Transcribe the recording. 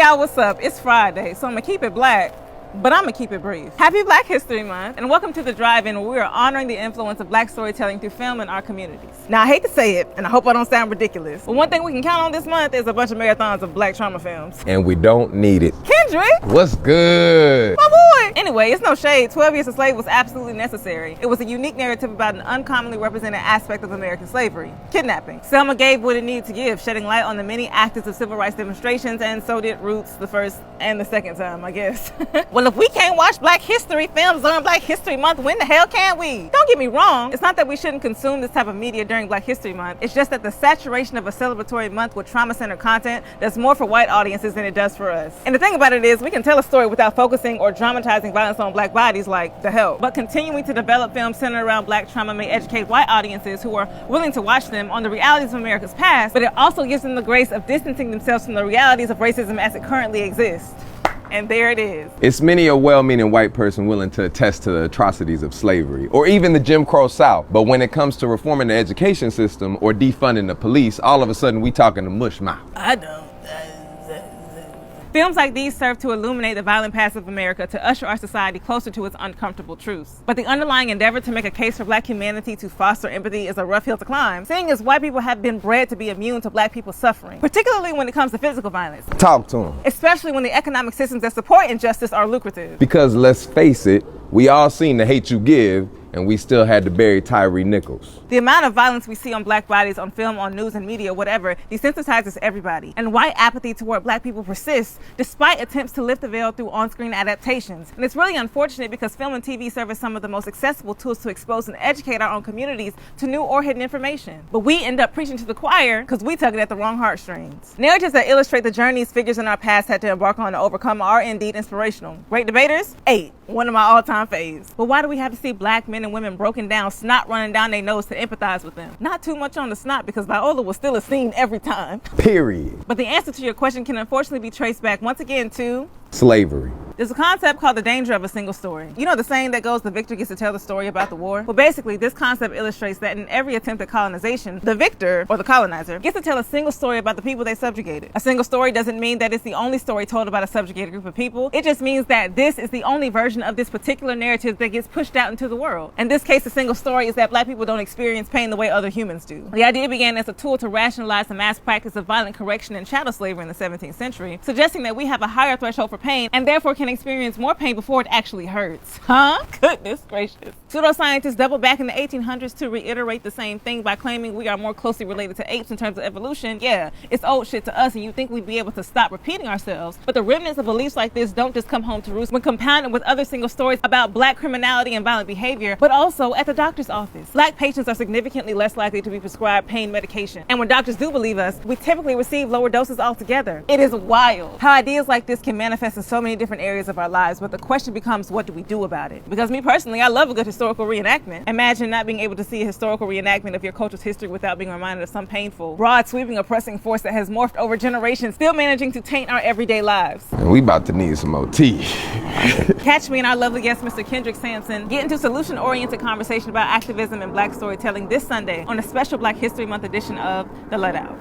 y'all, what's up? It's Friday, so I'm gonna keep it black, but I'm gonna keep it brief. Happy Black History Month, and welcome to the Drive-In, where we are honoring the influence of Black storytelling through film in our communities. Now, I hate to say it, and I hope I don't sound ridiculous, but one thing we can count on this month is a bunch of marathons of Black trauma films. And we don't need it. Kendrick! What's good? My boy! Anyway, it's no shade. 12 Years a Slave was absolutely necessary. It was a unique narrative about an uncommonly represented aspect of American slavery, kidnapping. Selma gave what it needed to give, shedding light on the many actors of civil rights demonstrations, and so did Roots the first and the second time, I guess. Well, if we can't watch Black history films during Black History Month, when the hell can we? Don't get me wrong, it's not that we shouldn't consume this type of media during Black History Month. It's just that the saturation of a celebratory month with trauma-centered content does more for white audiences than it does for us. And the thing about it is, we can tell a story without focusing or dramatizing violence on Black bodies like The Help. But continuing to develop films centered around Black trauma may educate white audiences who are willing to watch them on the realities of America's past, but it also gives them the grace of distancing themselves from the realities of racism as it currently exists. And there it is. It's many a well-meaning white person willing to attest to the atrocities of slavery, or even the Jim Crow South. But when it comes to reforming the education system or defunding the police, all of a sudden we talking to mush mouth. I don't. Films like these serve to illuminate the violent past of America, to usher our society closer to its uncomfortable truths. But the underlying endeavor to make a case for Black humanity to foster empathy is a rough hill to climb, seeing as white people have been bred to be immune to Black people's suffering, particularly when it comes to physical violence. Talk to them. Especially when the economic systems that support injustice are lucrative. Because let's face it, we all seen The Hate U Give, and we still had to bury Tyree Nichols. The amount of violence we see on Black bodies on film, on news and media, whatever, desensitizes everybody. And white apathy toward Black people persists despite attempts to lift the veil through on-screen adaptations. And it's really unfortunate because film and TV serve as some of the most accessible tools to expose and educate our own communities to new or hidden information. But we end up preaching to the choir because we tug it at the wrong heartstrings. Narratives that illustrate the journeys figures in our past had to embark on to overcome are indeed inspirational. Great Debaters? 8. One of my all-time faves. But why do we have to see Black men and women broken down, snot running down their nose to empathize with them? Not too much on the snot, because Viola was still a scene every time. Period. But the answer to your question can unfortunately be traced back once again to slavery. There's a concept called the danger of a single story. You know the saying that goes, the victor gets to tell the story about the war? Well, basically, this concept illustrates that in every attempt at colonization, the victor, or the colonizer, gets to tell a single story about the people they subjugated. A single story doesn't mean that it's the only story told about a subjugated group of people. It just means that this is the only version of this particular narrative that gets pushed out into the world. In this case, the single story is that Black people don't experience pain the way other humans do. The idea began as a tool to rationalize the mass practice of violent correction and chattel slavery in the 17th century, suggesting that we have a higher threshold for pain and therefore can experience more pain before it actually hurts. Huh? Goodness gracious. Pseudoscientists doubled back in the 1800s to reiterate the same thing by claiming we are more closely related to apes in terms of evolution. Yeah, it's old shit to us, and you think we'd be able to stop repeating ourselves. But the remnants of beliefs like this don't just come home to roost when compounded with other single stories about Black criminality and violent behavior, but also at the doctor's office. Black patients are significantly less likely to be prescribed pain medication. And when doctors do believe us, we typically receive lower doses altogether. It is wild how ideas like this can manifest in so many different areas of our lives, but the question becomes, what do we do about it? Because me personally, I love a good historical reenactment. Imagine not being able to see a historical reenactment of your culture's history without being reminded of some painful, broad, sweeping, oppressing force that has morphed over generations, still managing to taint our everyday lives. And we about to need some OT. Catch me and our lovely guest, Mr. Kendrick Sampson, get into solution-oriented conversation about activism and Black storytelling this Sunday on a special Black History Month edition of The Let Out.